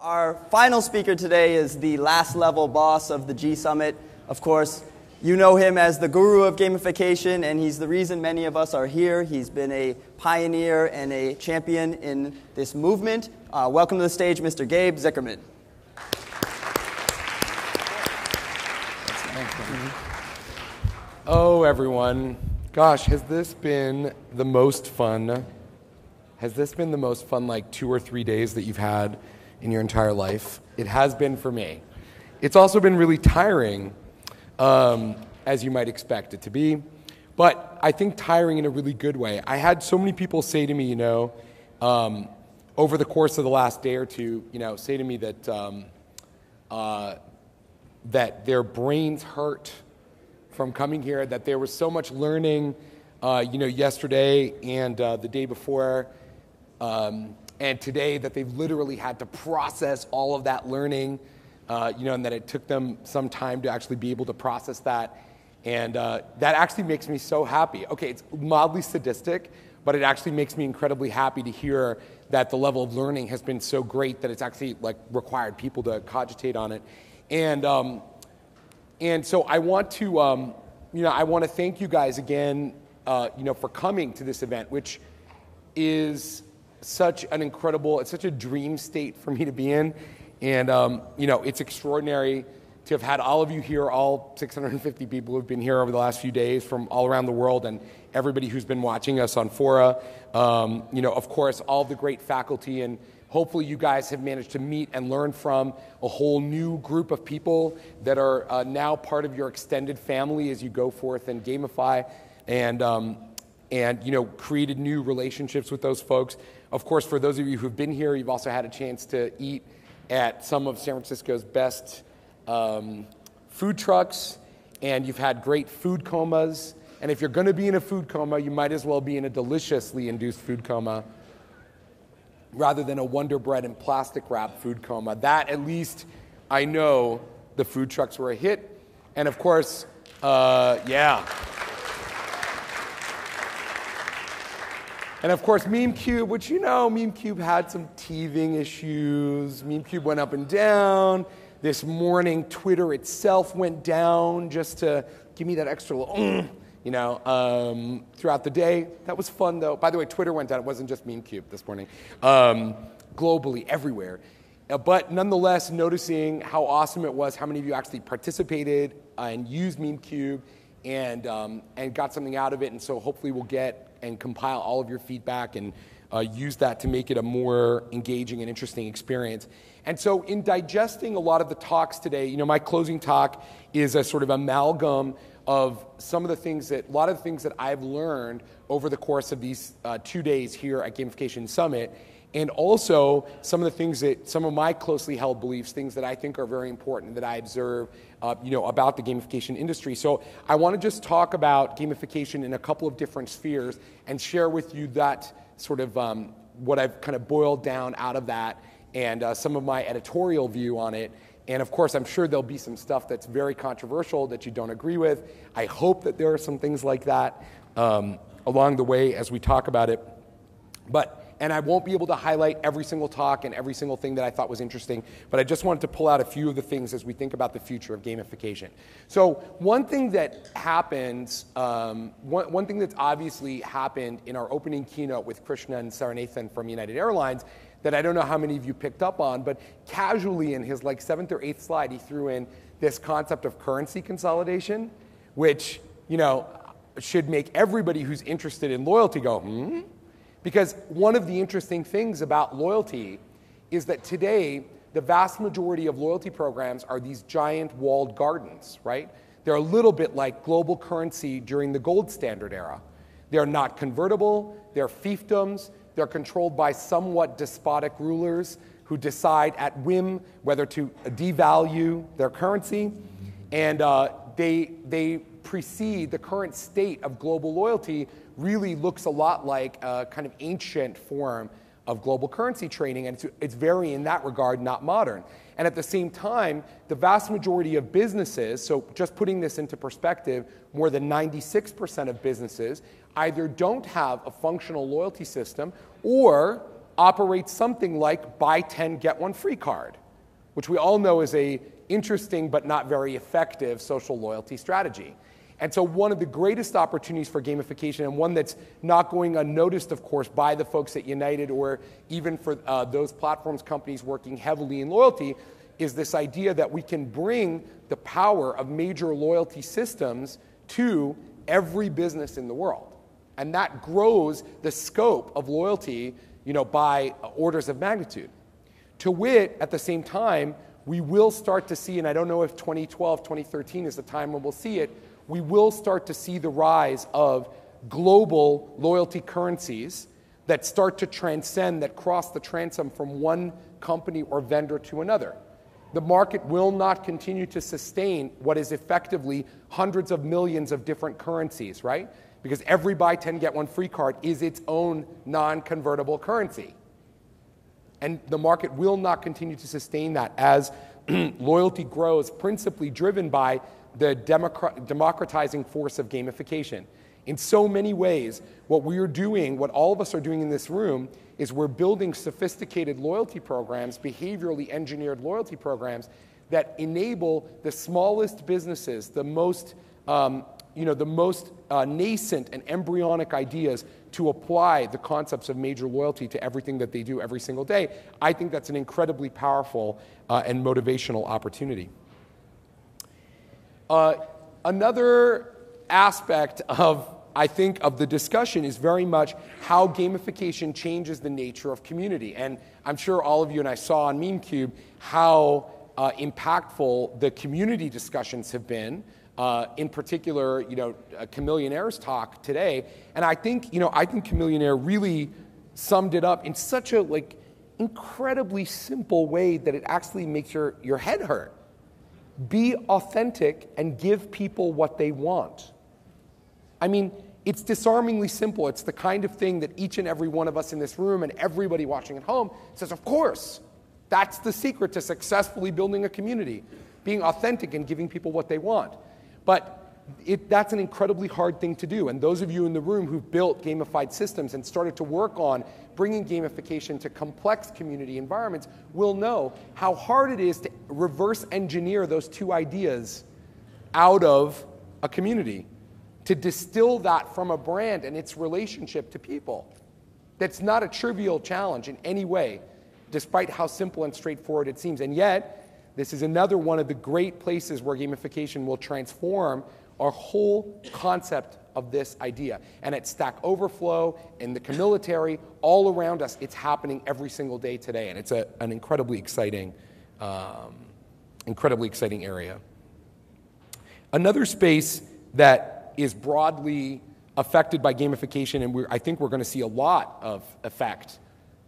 Our final speaker today is the last level boss of the GSummit. Of course, you know him as the guru of gamification, and he's the reason many of us are here. He's been a pioneer and a champion in this movement. Welcome to the stage, Mr. Gabe Zichermann. Oh, everyone. Gosh, has this been the most fun? Has this been the most fun, like, 2 or 3 days that you've had in your entire life? It has been for me. It's also been really tiring, as you might expect it to be, but I think tiring in a really good way. I had so many people say to me, over the course of the last day or two, say to me that that their brains hurt from coming here, that there was so much learning, yesterday and the day before, and today, that they've literally had to process all of that learning, and that it took them some time to actually be able to process that. And that actually makes me so happy. Okay, it's mildly sadistic, but it actually makes me incredibly happy to hear that the level of learning has been so great that it's actually required people to cogitate on it. And so I want to, I want to thank you guys again, for coming to this event, which is such a dream state for me to be in. And, it's extraordinary to have had all of you here, all 650 people who've been here over the last few days from all around the world, and everybody who's been watching us on Fora. Of course, all the great faculty, and hopefully you guys have managed to meet and learn from a whole new group of people that are now part of your extended family as you go forth and gamify, and created new relationships with those folks. Of course, for those of you who've been here, you've also had a chance to eat at some of San Francisco's best food trucks, and you've had great food comas. And if you're going to be in a food coma, you might as well be in a deliciously induced food coma rather than a Wonder Bread and plastic wrap food coma. That, at least, I know the food trucks were a hit. And of course, And of course, MemeCube, which MemeCube had some teething issues. MemeCube went up and down. This morning, Twitter itself went down just to give me that extra little, throughout the day. That was fun, though. By the way, Twitter went down. It wasn't just MemeCube this morning. Globally, everywhere. But nonetheless, noticing how awesome it was, how many of you actually participated and used MemeCube and got something out of it. And so hopefully we'll get and compile all of your feedback and use that to make it a more engaging and interesting experience. And so in digesting a lot of the talks today, my closing talk is a sort of amalgam of a lot of the things that I've learned over the course of these 2 days here at Gamification Summit, and also some of my closely held beliefs, things that I think are very important that I observe, about the gamification industry. So I want to just talk about gamification in a couple of different spheres and share with you that sort of what I've kind of boiled down out of that, and some of my editorial view on it. And of course, I'm sure there'll be some stuff that's very controversial that you don't agree with. I hope that there are some things like that along the way as we talk about it. And I won't be able to highlight every single talk and every single thing that I thought was interesting, but I just wanted to pull out a few of the things as we think about the future of gamification. So one thing that happens, one thing that's obviously happened in our opening keynote with Krishna and Saranathan from United Airlines that I don't know how many of you picked up on, but casually in his 7th or 8th slide, he threw in this concept of currency consolidation, which, should make everybody who's interested in loyalty go, Because one of the interesting things about loyalty is that today, the vast majority of loyalty programs are these giant walled gardens, right? They're a little bit like global currency during the gold standard era. They're not convertible, they're fiefdoms, they're controlled by somewhat despotic rulers who decide at whim whether to devalue their currency, and they precede the current state of global loyalty. Really looks a lot like a kind of ancient form of global currency trading, and it's very, in that regard, not modern. And at the same time, the vast majority of businesses, so just putting this into perspective, more than 96% of businesses either don't have a functional loyalty system or operates something like buy 10, get one free card, which we all know is a interesting but not very effective social loyalty strategy. And so one of the greatest opportunities for gamification, and one that's not going unnoticed, of course, by the folks at United or even for those platforms companies working heavily in loyalty, is this idea that we can bring the power of major loyalty systems to every business in the world. And that grows the scope of loyalty, by orders of magnitude. To wit, at the same time, we will start to see, and I don't know if 2012, 2013 is the time when we'll see it, we will start to see the rise of global loyalty currencies that start to transcend, that cross the transom from one company or vendor to another. The market will not continue to sustain what is effectively hundreds of millions of different currencies, right? Because every buy 10, get one free card is its own non-convertible currency. And the market will not continue to sustain that as loyalty grows, principally driven by the democratizing force of gamification. In so many ways, what we are doing, what all of us are doing in this room, is we're building sophisticated loyalty programs, behaviorally engineered loyalty programs that enable the smallest businesses, the most nascent and embryonic ideas to apply the concepts of major loyalty to everything that they do every single day. I think that's an incredibly powerful and motivational opportunity. Another aspect of, I think, of the discussion is very much how gamification changes the nature of community. And I'm sure all of you, and I saw on MemeCube, how impactful the community discussions have been. In particular, Chameleonaire's talk today. And I think Chameleonaire really summed it up in such a incredibly simple way that it actually makes your head hurt. Be authentic and give people what they want. I mean, it's disarmingly simple. It's the kind of thing that each and every one of us in this room and everybody watching at home says, of course, that's the secret to successfully building a community, being authentic and giving people what they want. But that's an incredibly hard thing to do. And those of you in the room who've built gamified systems and started to work on bringing gamification to complex community environments will know how hard it is to reverse engineer those two ideas out of a community, to distill that from a brand and its relationship to people. That's not a trivial challenge in any way, despite how simple and straightforward it seems. And yet, this is another one of the great places where gamification will transform our whole concept of this idea. And at Stack Overflow, in the Camilitary, all around us, it's happening every single day today. And it's an incredibly exciting area. Another space that is broadly affected by gamification, and I think we're going to see a lot of effect,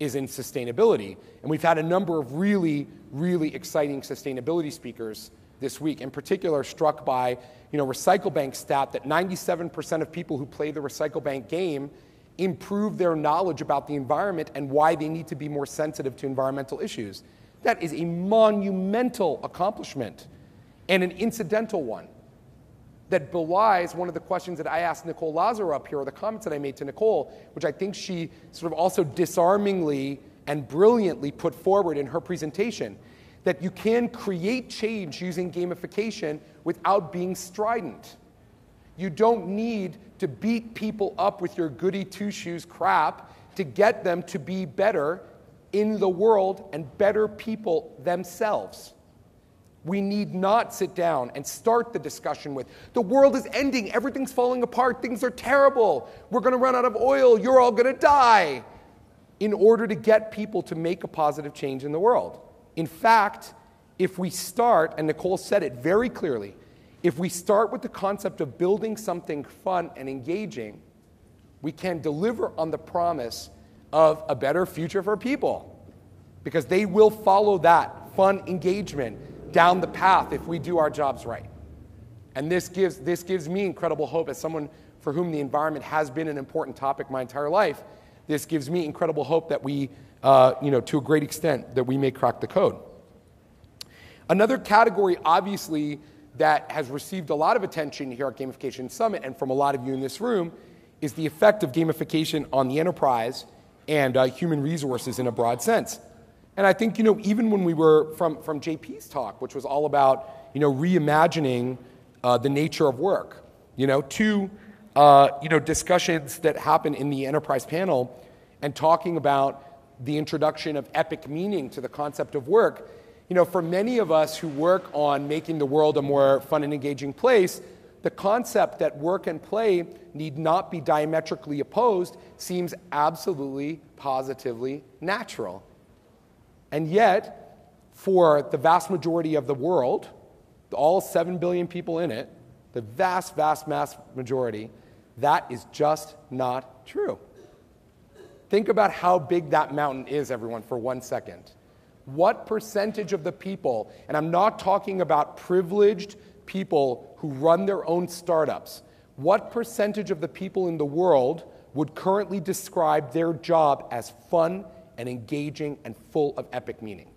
is in sustainability. And we've had a number of really, really exciting sustainability speakers this week, in particular struck by Recycle Bank's stat that 97% of people who play the Recycle Bank game improve their knowledge about the environment and why they need to be more sensitive to environmental issues. That is a monumental accomplishment and an incidental one that belies one of the questions that I asked Nicole Lazaro up here, or the comments that I made to Nicole, which I think she sort of also disarmingly and brilliantly put forward in her presentation, that you can create change using gamification without being strident. You don't need to beat people up with your goody two-shoes crap to get them to be better in the world and better people themselves. We need not sit down and start the discussion with, the world is ending, everything's falling apart, things are terrible, we're going to run out of oil, you're all going to die, in order to get people to make a positive change in the world. In fact, if we start, and Nicole said it very clearly, if we start with the concept of building something fun and engaging, we can deliver on the promise of a better future for people, because they will follow that fun engagement down the path if we do our jobs right. And this gives me incredible hope as someone for whom the environment has been an important topic my entire life. This gives me incredible hope that we, to a great extent, that we may crack the code. Another category, obviously, that has received a lot of attention here at Gamification Summit and from a lot of you in this room is the effect of gamification on the enterprise and human resources in a broad sense. And I think, even when we were from JP's talk, which was all about, reimagining the nature of work, to, discussions that happen in the enterprise panel and talking about the introduction of epic meaning to the concept of work. For many of us who work on making the world a more fun and engaging place, the concept that work and play need not be diametrically opposed seems absolutely, positively natural. And yet, for the vast majority of the world, all 7 billion people in it, the vast, vast, vast majority, that is just not true. Think about how big that mountain is, everyone, for 1 second. What percentage of the people, and I'm not talking about privileged people who run their own startups, what percentage of the people in the world would currently describe their job as fun and engaging and full of epic meaning?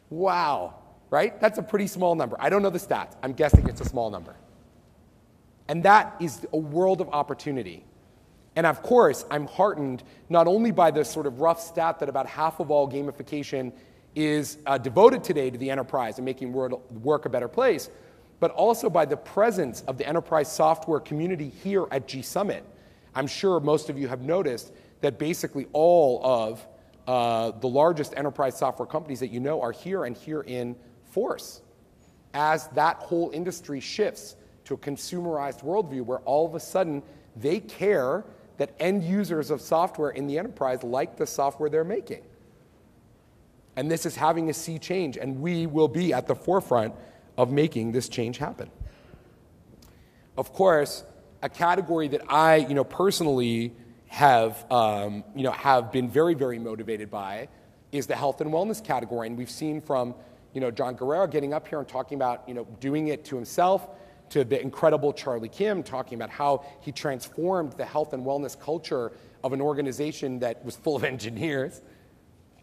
Wow, right? That's a pretty small number. I don't know the stats. I'm guessing it's a small number. And that is a world of opportunity. And of course, I'm heartened not only by the sort of rough stat that about half of all gamification is devoted today to the enterprise and making work a better place, but also by the presence of the enterprise software community here at GSummit. I'm sure most of you have noticed that basically all of the largest enterprise software companies that you know are here and here in force as that whole industry shifts to a consumerized worldview where all of a sudden they care that end users of software in the enterprise like the software they're making. And this is having a sea change, and we will be at the forefront of making this change happen. Of course, a category that I, personally have been very, very motivated by is the health and wellness category. And we've seen from, John Guerrero getting up here and talking about, doing it to himself, to the incredible Charlie Kim talking about how he transformed the health and wellness culture of an organization that was full of engineers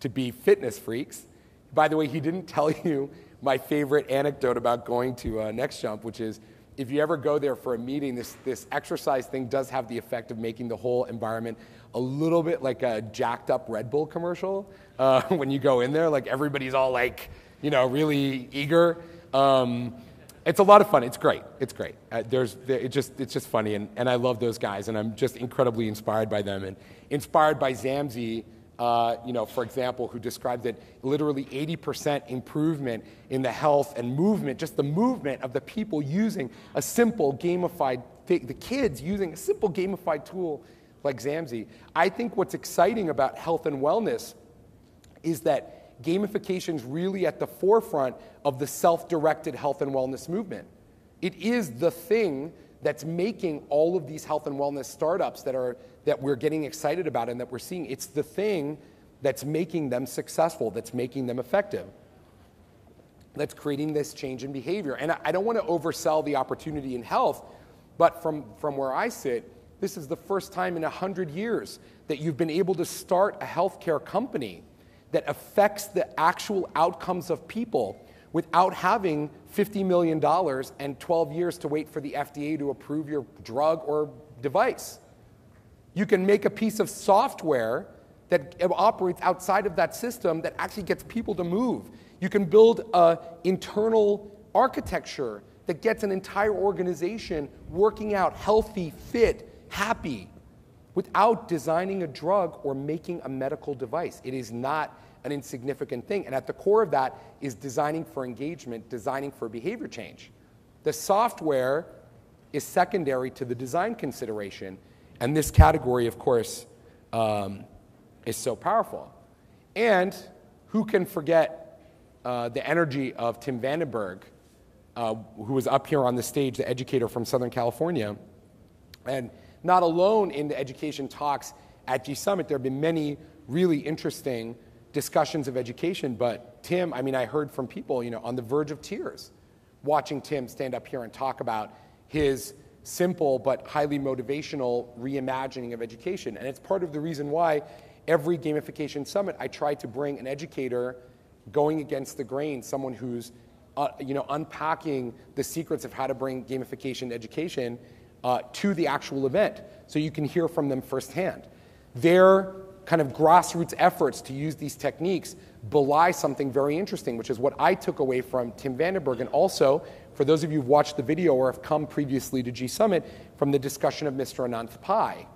to be fitness freaks. By the way, he didn't tell you my favorite anecdote about going to Next Jump, which is if you ever go there for a meeting, this exercise thing does have the effect of making the whole environment a little bit like a jacked up Red Bull commercial. When you go in there, like everybody's all like, really eager. It's a lot of fun. It's great. It's great. It's just funny, and I love those guys, and I'm just incredibly inspired by them, and inspired by Zamzi, for example, who described that literally 80% improvement in the health and movement, just the movement of the people using a simple gamified thing, the kids using a simple gamified tool like Zamzi. I think what's exciting about health and wellness is that gamification is really at the forefront of the self-directed health and wellness movement. It is the thing that's making all of these health and wellness startups that we're getting excited about and that we're seeing. It's the thing that's making them successful, that's making them effective, that's creating this change in behavior. And I don't want to oversell the opportunity in health, but from where I sit, this is the first time in 100 years that you've been able to start a healthcare company that affects the actual outcomes of people without having $50 million and 12 years to wait for the FDA to approve your drug or device. You can make a piece of software that operates outside of that system that actually gets people to move. You can build an internal architecture that gets an entire organization working out healthy, fit, happy, without designing a drug or making a medical device. It is not an insignificant thing. And at the core of that is designing for engagement, designing for behavior change. The software is secondary to the design consideration. And this category, of course, is so powerful. And who can forget the energy of Tim Vandenberg, who was up here on the stage, the educator from Southern California. And not alone in the education talks at GSummit, there have been many really interesting discussions of education, but Tim, I heard from people, on the verge of tears, watching Tim stand up here and talk about his simple but highly motivational reimagining of education. And it's part of the reason why every gamification summit, I try to bring an educator going against the grain, someone who's unpacking the secrets of how to bring gamification to education to the actual event, so you can hear from them firsthand. Their kind of grassroots efforts to use these techniques belie something very interesting, which is what I took away from Tim Vandenberg, and also, for those of you who've watched the video or have come previously to GSummit, from the discussion of Mr. Anant Pai,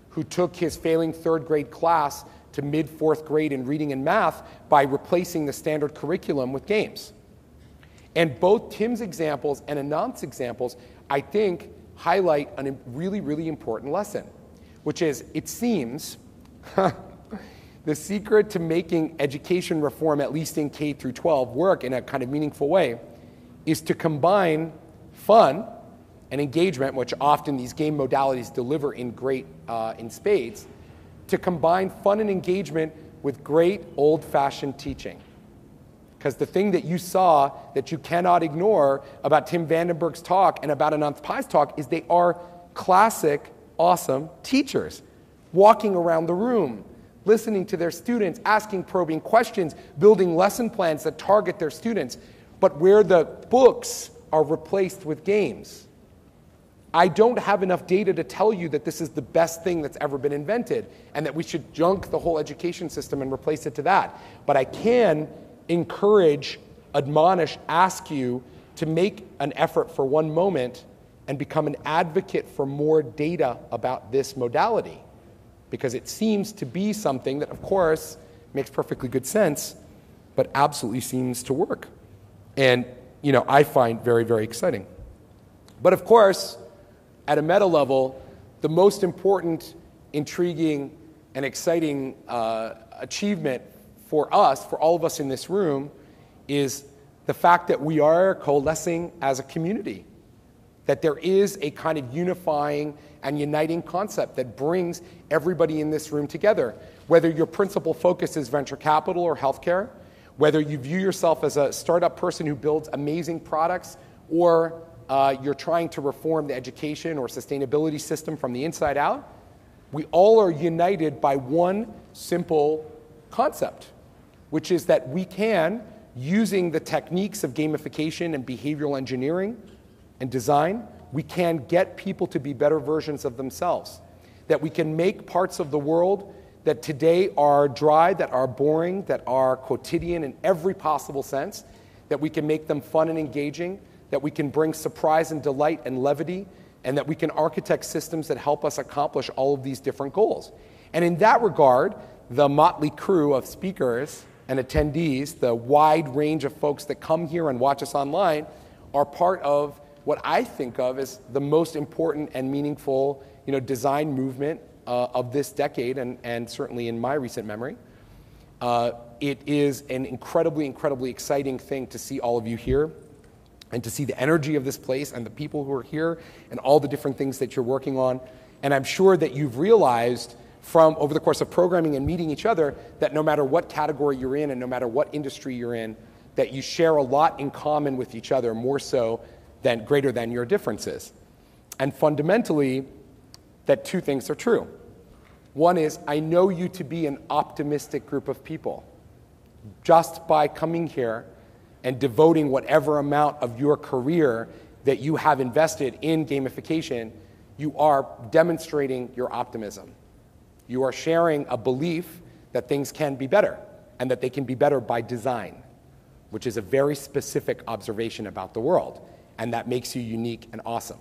who took his failing third grade class to mid-fourth grade in reading and math by replacing the standard curriculum with games. And both Tim's examples and Anant's examples, I think, highlight a really, really important lesson, which is, it seems, the secret to making education reform, at least in K through 12, work in a kind of meaningful way is to combine fun and engagement, which often these game modalities deliver in in spades, to combine fun and engagement with great old-fashioned teaching. Because the thing that you saw that you cannot ignore about Tim Vandenberg's talk and about Anant Pai's talk is they are classic, awesome teachers, walking around the room, listening to their students, asking probing questions, building lesson plans that target their students, but where the books are replaced with games. I don't have enough data to tell you that this is the best thing that's ever been invented and that we should junk the whole education system and replace it to that. But I can encourage, admonish, ask you to make an effort for one moment and become an advocate for more data about this modality. Because it seems to be something that, of course, makes perfectly good sense, but absolutely seems to work. And, I find very, very exciting. But of course, at a meta level, the most important, intriguing, and exciting achievement for us, for all of us in this room, is the fact that we are coalescing as a community. That there is a kind of unifying and uniting concept that brings everybody in this room together. Whether your principal focus is venture capital or healthcare, whether you view yourself as a startup person who builds amazing products, or you're trying to reform the education or sustainability system from the inside out, we all are united by one simple concept, which is that we can, using the techniques of gamification and behavioral engineering and design, we can get people to be better versions of themselves. That we can make parts of the world that today are dry, that are boring, that are quotidian in every possible sense, that we can make them fun and engaging, that we can bring surprise and delight and levity, and that we can architect systems that help us accomplish all of these different goals. And in that regard, the motley crew of speakers and attendees, the wide range of folks that come here and watch us online, are part of what I think of as the most important and meaningful design movement of this decade, and certainly in my recent memory. It is an incredibly, incredibly exciting thing to see all of you here and to see the energy of this place and the people who are here and all the different things that you're working on. And I'm sure that you've realized from over the course of programming and meeting each other that no matter what category you're in and no matter what industry you're in, that you share a lot in common with each other, more so than greater than your differences. And fundamentally, that two things are true. One is, I know you to be an optimistic group of people. Just by coming here and devoting whatever amount of your career that you have invested in gamification, you are demonstrating your optimism. You are sharing a belief that things can be better, and that they can be better by design, which is a very specific observation about the world, and that makes you unique and awesome.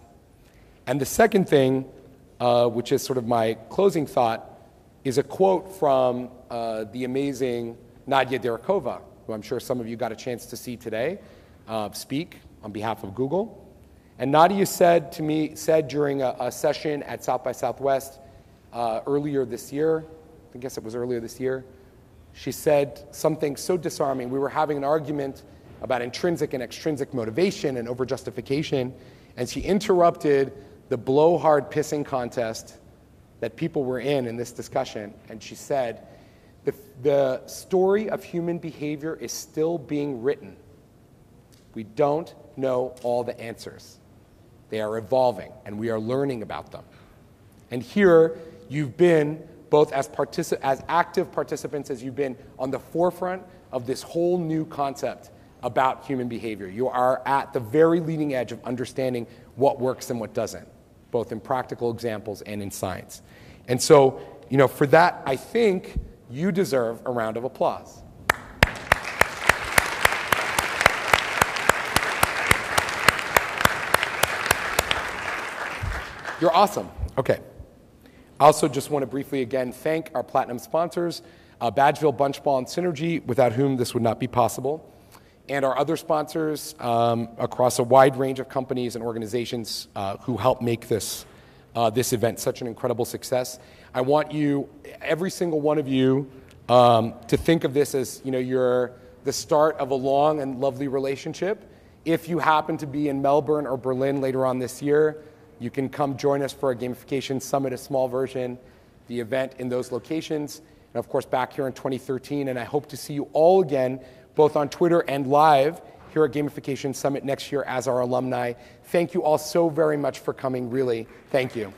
And the second thing, which is sort of my closing thought, is a quote from the amazing Nadia Derikova, who I'm sure some of you got a chance to see today speak on behalf of Google. And Nadia said during a session at South by Southwest earlier this year, I guess it was earlier this year, she said something so disarming. We were having an argument about intrinsic and extrinsic motivation and over-justification, and she interrupted the blowhard pissing contest that people were in this discussion, and she said, the story of human behavior is still being written. We don't know all the answers. They are evolving, and we are learning about them. And here, you've been, both as active participants as you've been on the forefront of this whole new concept about human behavior. You are at the very leading edge of understanding what works and what doesn't, both in practical examples and in science. And so for that, I think you deserve a round of applause. You're awesome. Okay. I also just want to briefly again thank our platinum sponsors, Badgeville, Bunchball, and Synergy, without whom this would not be possible, and our other sponsors across a wide range of companies and organizations who help make this event such an incredible success. I want you, every single one of you, to think of this as you're the start of a long and lovely relationship. If you happen to be in Melbourne or Berlin later on this year, you can come join us for a Gamification Summit, a small version, the event in those locations, and of course back here in 2013. And I hope to see you all again, both on Twitter and live here at Gamification Summit next year as our alumni. Thank you all so very much for coming, really. Thank you.